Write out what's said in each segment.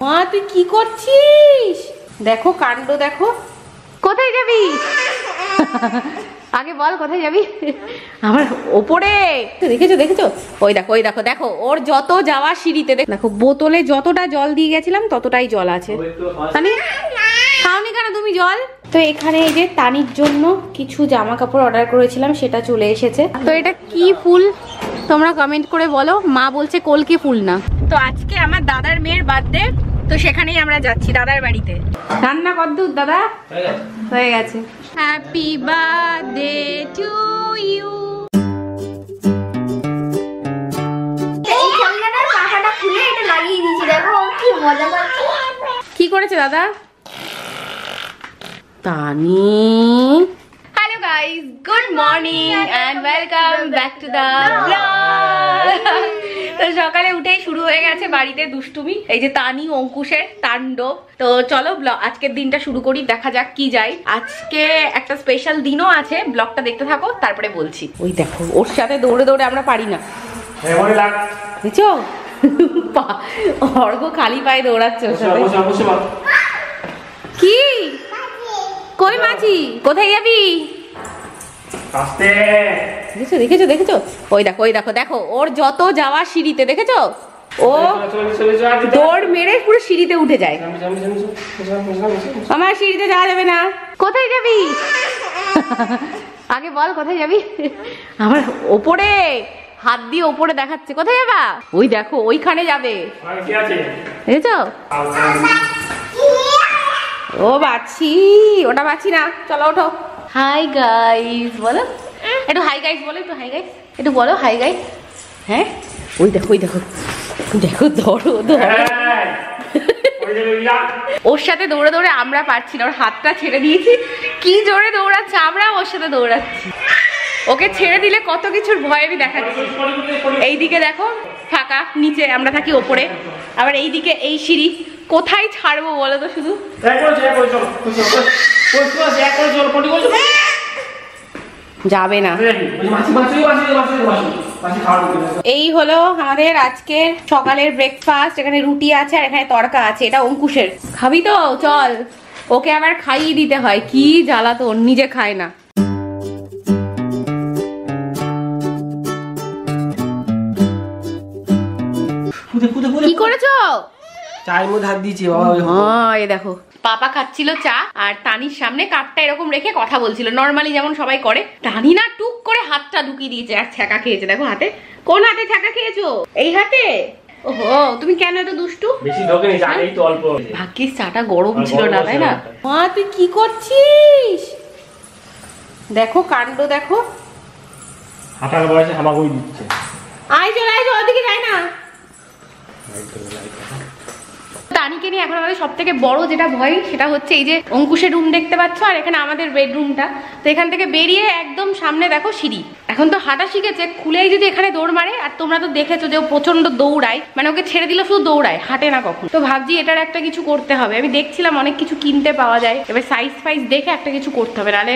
মা তুই কি করছিস? দেখো কাণ্ড দেখো। কোথায় যাবি? আগে বল কোথায় যাবি? আমার ওপরে দেখেছো দেখেছো? ওই দেখো ওই দেখো দেখো ওর যত যাওয়া সিঁড়িতে দেখো বোতলে যতটা জল দিয়ে গেছিলাম ততটাই জল আছে। তানি খাওনি কেন তুমি জল? তো এখানে এই যে তানির জন্য কিছু জামা কাপড় অর্ডার করেছিলাম সেটা চলে এসেছে। তো এটা কি ফুল তোমরা কমেন্ট করে বলো। মা বলছে কলকে ফুল না। তো আজকে আমার দাদার মেয়ের বার্থডে, তো সেখানেই আমরা যাচ্ছি দাদার বাড়িতে। রান্না কদ্দূর দাদা? হয়ে গেছে। Happy birthday to you. এই খেলনাটার পাখাটা খুলে এটা লাগিয়ে দিয়েছি, দেখো কি মজা পাচ্ছি। কি করেছে দাদা? তানি। Hello guys, good morning and welcome back to the blog. তো সকালে উঠেই শুরু হয়ে গেছে বাড়িতে দুষ্টুমি, এই যে তানি অঙ্কুশের তাণ্ডব। তো চলো আজকের দিনটা শুরু করি, দেখা যাক কি যাই। আজকে একটা স্পেশাল দিনও আছে, ব্লগটা দেখতে থাকো তারপরে বলছি। ওই দেখো ওর সাথে দৌড়ে দৌড়ে আমরা পারি না, বুঝছো? অর্ঘ খালি পায়ে দৌড়াচ্ছে ওর সাথে। কি কই মাছি? কোথায় যাবি? দেখেছো দেখেছো দেখেছো? ওই দেখো ওই দেখো দেখো ওর যত যাওয়া সিঁড়িতে দেখেছো? ও দৌড় মেরে পুরো সিঁড়িতে উঠে যায়। আমার সিঁড়িতে যাওয়া যাবে না। কোথায় যাবি? আগে বল কোথায় যাবি? আমার ওপরে হাত দিয়ে ওপরে দেখাচ্ছে। কোথায় যাবা? ওই দেখো ওইখানে যাবে, দেখেছো? ও বাছি, ওটা বাছি না, চলো ওঠো। হাই গাইস বলো, একটু হাই গাইস বলো, একটু হাই গাইস একটু বলো হাই গাইস। হ্যাঁ ওই দেখো ওই দেখো দেখো ধরো ধরো। ওর সাথে দৌড়ে দৌড়ে আমরা পারছি না, ওর হাতটা ছেড়ে দিয়েছি। কি জোরে দৌড়াচ্ছে, আমরা ওর সাথে দৌড়াচ্ছি। ওকে ছেড়ে দিলে কত কিছুর ভয় আমি দেখাচ্ছি। এইদিকে দেখো ফাঁকা, নিচে আমরা থাকি ওপরে, আবার এইদিকে এই সিঁড়ি। কোথায় ছাড়বো বলো তো? শুধু যাবে না। এই হলো আমাদের আজকের সকালের ব্রেকফাস্ট। এখানে রুটি আছে আর এখানে তড়কা আছে, এটা অঙ্কুশের। খাবি তো? চল, ওকে আবার খাইয়ে দিতে হয়, কি জ্বালাতন, নিজে খায় না। কি করেছো? চায়ের মধ্যে হাত দিয়েছি বাবা। হ্যাঁ এই দেখো পাপা খাচ্ছিল চা আর তানির সামনে কাপটা এরকম রেখে কথা বলছিল, নরমালি যেমন সবাই করে। টানি না টুক করে হাতটা ঢুকিয়ে দিয়েছে আর ছ্যাঁকা খেয়েছে। দেখো হাতে, কোন হাতে ছ্যাঁকা খেয়েছো? এই হাতে? ওহো, তুমি কেন এত দুষ্টু? বেশি ঢোকেনি, চাই তো অল্প। ভাগ্যিস চাটা গরম ছিল না, তাই না? মা তুই কি করছিস? দেখো কাণ্ড দেখো। হাঁটার বয়সে হামাগুড়ি দিচ্ছে। আয় চল আয় চল, ওদিকে যাই না। তানিকে নিয়ে এখন আমাদের সব থেকে বড় যেটা ভয় সেটা হচ্ছে এই যে অঙ্কুশের রুম দেখতে পাচ্ছ আর এখানে আমাদের বেডরুমটা। তো এখান থেকে বেরিয়ে একদম সামনে দেখো সিঁড়ি। এখন তো হাঁটা শিখেছে, খুলেই যদি এখানে দৌড় মারে। আর তোমরা তো দেখেছো যে ও প্রচন্ড দৌড়ায়, মানে ওকে ছেড়ে দিলে শুধু দৌড়ায়, হাঁটে না কখন। তো ভাবছি এটার একটা কিছু করতে হবে। আমি দেখছিলাম অনেক কিছু কিনতে পাওয়া যায়, এবার সাইজ ফাইজ দেখে একটা কিছু করতে হবে, নাহলে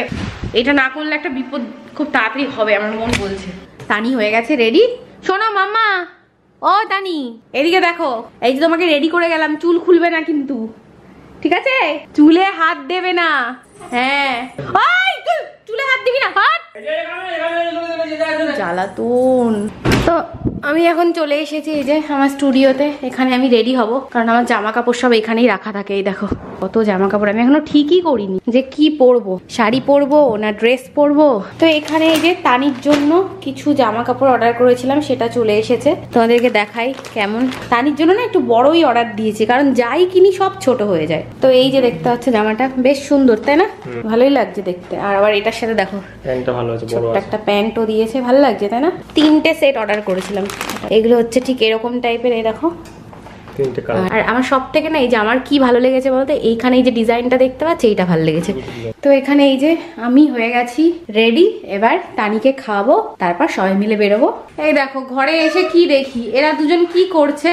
এটা না করলে একটা বিপদ খুব তাড়াতাড়ি হবে আমার মন বলছে। তানি হয়ে গেছে রেডি। শোনো মাম্মা, ও তানি এদিকে দেখো, এই যে তোমাকে রেডি করে গেলাম। চুল খুলবে না কিন্তু, ঠিক আছে? চুলে হাত দেবে না। হ্যাঁ চুলে হাত দিবি না, হাত জ্বালাতন। তো আমি এখন চলে এসেছি এই যে আমার স্টুডিওতে। এখানে আমি রেডি হব, কারণ আমার জামা কাপড় সব এখানেই রাখা থাকে। এই দেখো কত জামা কাপড়, আমি এখনো ঠিকই করিনি যে কি পরবো, শাড়ি পরবো না ড্রেস পরবো। তো এখানে এই যে তানির জন্য কিছু জামা কাপড় অর্ডার করেছিলাম সেটা চলে এসেছে, তোমাদেরকে দেখাই কেমন। তানির জন্য না একটু বড়ই অর্ডার দিয়েছি, কারণ যাই কিনি সব ছোট হয়ে যায়। তো এই যে দেখতে পাচ্ছ জামাটা বেশ সুন্দর, তাই না? ভালোই লাগছে দেখতে। আর আবার এটার সাথে দেখো প্যান্টটা ভালো আছে, বড় একটা প্যান্টও দিয়েছে, ভালো লাগছে তাই না? 3টে সেট অর্ডার করেছিলাম, এগুলো হচ্ছে ঠিক এরকম টাইপের। এই দেখো, আর আমার সব থেকে না এই যে আমার কি ভালো লেগেছে বলতে, এইখানে এই যে ডিজাইনটা দেখতে পাচ্ছি এইটা ভালো লেগেছে। তো এখানে এই যে আমি হয়ে গেছি রেডি, এবার তানিকে খাওয়াবো, তারপর সবাই মিলে বেরোবো। এই দেখো ঘরে এসে কি দেখি, এরা দুজন কি করছে।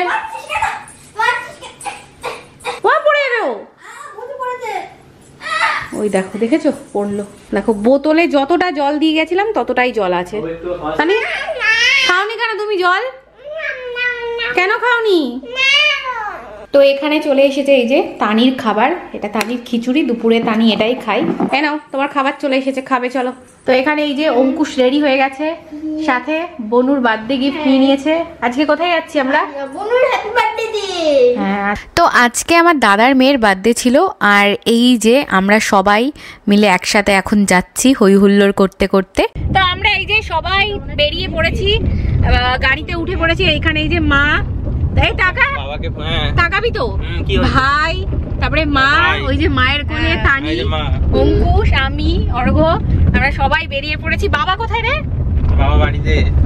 ওই দেখো দেখেছো পড়লো। দেখো বোতলে যতটা জল দিয়ে গেছিলাম ততটাই জল আছে। তানি খাওনি কেন তুমি জল? কেন খাওনি? তো তো এখানে চলে এসেছে এই যে তানির খাবার, এটা তানির খিচুড়ি, দুপুরে তানি এটাই খাই। এই নাও তোমার খাবার চলে এসেছে, খাবে চলো। তো এখানে এই যে অঙ্কুশ রেডি হয়ে গেছে, সাথে বনুর বার্থডে গিফট নিয়ে নিয়েছে। আজকে কোথায় যাচ্ছি আমরা? বনুর হ্যাপি বার্থডে দে। হ্যাঁ, তো আজকে আমার দাদার মেয়ের বার্থডে ছিল, আর এই যে আমরা সবাই মিলে একসাথে এখন যাচ্ছি হই হুল্লোড় করতে করতে। তো আমরা এই যে সবাই বেরিয়ে পড়েছি, গাড়িতে উঠে পড়েছি। এইখানে এই যে মা, এই টাকা তাকাবি তো, ভাই, তারপরে মা, ওই যে মায়ের কোলে তানি, অঙ্কুশ, আমি, অর্ঘ্য, আমরা সবাই বেরিয়ে পড়েছি। বাবা কোথায় রে?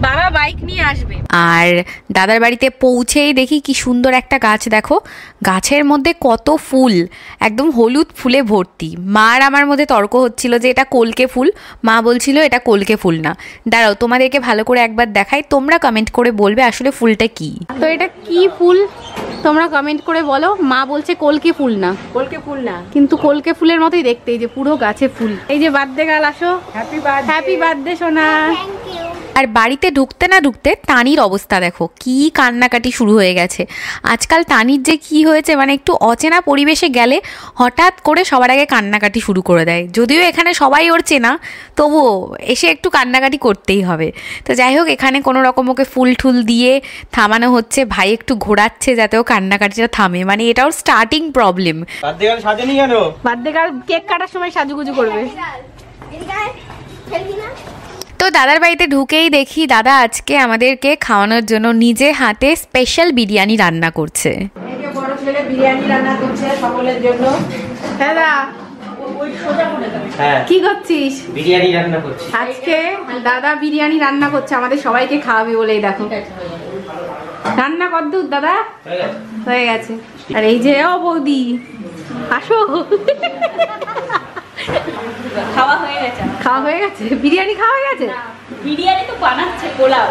বাবা বাইক নিয়ে আসবে। আর দাদার বাড়িতে পৌঁছেই দেখি কি সুন্দর একটা গাছ, দেখো গাছের মধ্যে কত ফুল, একদম হলুদ ফুলে ভর্তি। মা আর আমার মধ্যে তর্ক হচ্ছিল যে এটা কলকে ফুল, মা বলছিল এটা কলকে ফুল না। দাঁড়াও তোমাদেরকে ভালো করে একবার দেখাই, তোমরা কমেন্ট করে বলবে আসলে ফুলটা কি। তো এটা কি ফুল তোমরা কমেন্ট করে বলো। মা বলছে কলকে ফুল না, কলকে ফুল না, কিন্তু কলকে ফুলের মতোই দেখতে। এই যে পুরো গাছে ফুল। এই যে বার্থডে গার্ল, আসো, হ্যাপি বার্থডে সোনা। আর বাড়িতে ঢুকতে না ঢুকতে তানির অবস্থা দেখো, কি কান্নাকাটি শুরু হয়ে গেছে। আজকাল তানির যে কি হয়েছে, মানে একটু অচেনা পরিবেশে গেলে হঠাৎ করে সবার আগে কান্নাকাটি শুরু করে দেয়। যদিও এখানে সবাই ওর চেনা, তবুও এসে একটু কান্নাকাটি করতেই হবে। তো যাই হোক, এখানে কোনো রকম ওকে ফুল ঠুল দিয়ে থামানো হচ্ছে, ভাই একটু ঘোরাচ্ছে যাতে ও কান্নাকাটিটা থামে, মানে এটা ওর starting problem. Birthday girl cake কাটার সময় সাজুগুজু করবে। তো দাদার বাড়িতে ঢুকেই দেখি দাদা আজকে আমাদেরকে খাওয়ানোর জন্য নিজে হাতে স্পেশাল বিরিয়ানি রান্না করছে। বড় ছেলে বিরিয়ানি রান্না করছে সকলের জন্য। দাদা কি করছিস? বিরিয়ানি রান্না করছি। আজকে দাদা বিরিয়ানি রান্না করছে, আমাদের সবাইকে খাওয়াবি বলেই। দেখো রান্না কদ্দূর দাদা? হয়ে গেছে। আর এই যে ও বৌদি, আসো। খাওয়া হয়ে গেছে। খাওয়া হয়ে গেছে? বিরিয়ানি খাওয়া হয়ে গেছে? বিরিয়ানি তো বানাচ্ছে, পোলাও।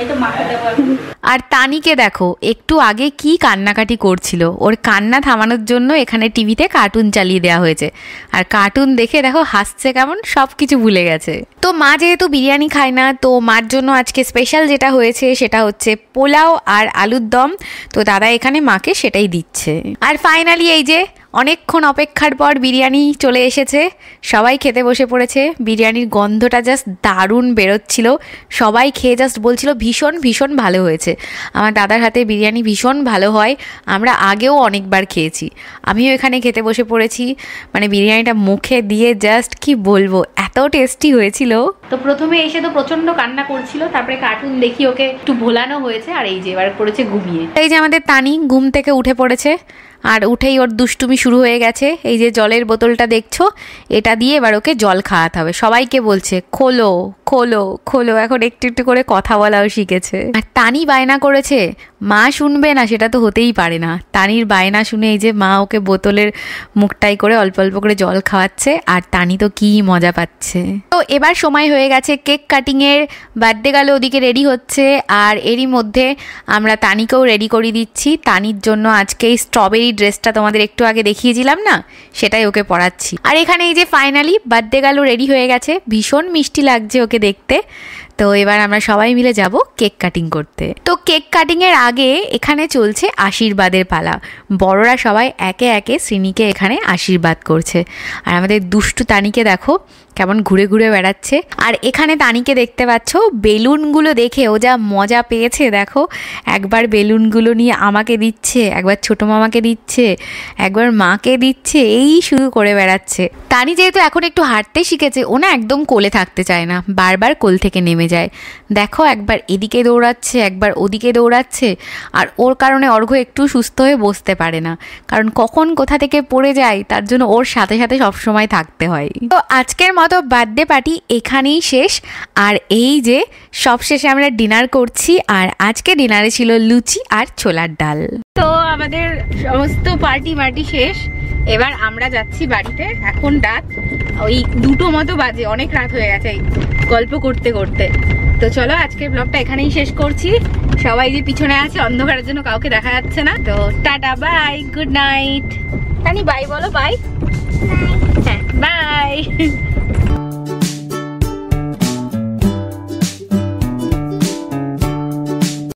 এই তো মাখাতে পারবো। আর তানিকে দেখো একটু আগে কি কান্নাকাটি করছিল, ওর কান্না থামানোর জন্য এখানে টিভিতে কার্টুন চালিয়ে দেওয়া হয়েছে। আর কার্টুন দেখে দেখো হাসছে কেমন, সব কিছু ভুলে গেছে। তো মা যেহেতু বিরিয়ানি খায় না, তো মার জন্য আজকে স্পেশাল যেটা হয়েছে সেটা হচ্ছে পোলাও আর আলুর দম। তো দাদা এখানে মাকে সেটাই দিচ্ছে। আর ফাইনালি এই যে অনেকক্ষণ অপেক্ষার পর বিরিয়ানি চলে এসেছে, সবাই খেতে বসে পড়েছে। বিরিয়ানির গন্ধটা জাস্ট দারুণ বেরোচ্ছিল, সবাই খেয়ে জাস্ট বলছিল ভীষণ ভীষণ ভালো হয়েছে। আমার দাদার হাতে বিরিয়ানি ভীষণ ভালো হয়, আমরা আগেও অনেকবার খেয়েছি। আমিও এখানে খেতে বসে পড়েছি, মানে বিরিয়ানিটা মুখে দিয়ে জাস্ট কি বলবো, এত টেস্টি হয়েছিল। তো প্রথমে এসে তো প্রচন্ড কান্না করছিল, তারপরে কার্টুন দেখি ওকে একটু ভোলানো হয়েছে, আর এই যে এবার করেছে ঘুমিয়ে। এই যে আমাদের তানি ঘুম থেকে উঠে পড়েছে, আর উঠেই ওর দুষ্টুমি শুরু হয়ে গেছে। এই যে জলের বোতলটা দেখছো, এটা দিয়ে এবার ওকে জল খাওয়াতে হবে। সবাইকে বলছে খোলো খোলো খোলো, এখন একটু একটু করে কথা বলাও শিখেছে। আর তানি বায়না করেছে, মা শুনবে না সেটা তো হতেই পারে না। তানির বায়না শুনে এই যে মা ওকে বোতলের মুখটাই করে অল্প অল্প করে জল খাওয়াচ্ছে, আর তানি তো কি মজা পাচ্ছে। তো এবার সময় হয়ে গেছে কেক কাটিংয়ের। বার্থডে গেলে ওদিকে রেডি হচ্ছে, আর এরই মধ্যে আমরা তানিকেও রেডি করে দিচ্ছি। তানির জন্য আজকে এই স্ট্রবেরি ড্রেসটা তোমাদের একটু আগে দেখিয়েছিলাম না, সেটাই ওকে পরাচ্ছি। আর এখানে এই যে ফাইনালি বার্থডে গেল রেডি হয়ে গেছে, ভীষণ মিষ্টি লাগছে ওকে দেখতে। তো এবার আমরা সবাই মিলে যাব কেক কাটিং করতে। তো কেক কাটিং এর আগে এখানে চলছে আশীর্বাদের পালা। বড়রা সবাই একে একে শ্রীনিকে এখানে আশীর্বাদ করছে। আর আমাদের দুষ্টু তানিকে দেখো কেমন ঘুরে ঘুরে বেড়াচ্ছে। আর এখানে তানিকে দেখতে পাচ্ছ, বেলুনগুলো দেখে ও যা মজা পেয়েছে দেখো। একবার বেলুনগুলো নিয়ে আমাকে দিচ্ছে, একবার ছোটো মামাকে দিচ্ছে, একবার মাকে দিচ্ছে, এই শুরু করে বেড়াচ্ছে। তানি যেহেতু এখন একটু হাঁটতে শিখেছে, ও না একদম কোলে থাকতে চায় না, বারবার কোল থেকে নেমে যায়। দেখো একবার এদিকে দৌড়াচ্ছে, একবার ওদিকে দৌড়াচ্ছে। আর ওর কারণে অর্ঘ্য একটু সুস্থ হয়ে বসতে পারে না, কারণ কখন কোথা থেকে পড়ে যায় তার জন্য ওর সাথে সাথে সবসময় থাকতে হয়। তো আজকের মতো বার্থডে পার্টি এখানেই শেষ। আর এই যে সবশেষে আমরা ডিনার করছি, আর আজকে ডিনারে ছিল লুচি আর ছোলার ডাল। তো আমাদের সমস্ত পার্টি শেষ, এবার আমরা যাচ্ছি বাড়িতে। এখন রাত ওই 2টো মতো বাজে, অনেক রাত হয়ে গেছে এই গল্প করতে করতে। তো চলো আজকের ব্লগটা এখানেই শেষ করছি। সবাই যে পিছনে আছে অন্ধকারের জন্য কাউকে দেখা যাচ্ছে না। তো tata, bye, good night. Tani bye বলো, বাই। হ্যাঁ বাই।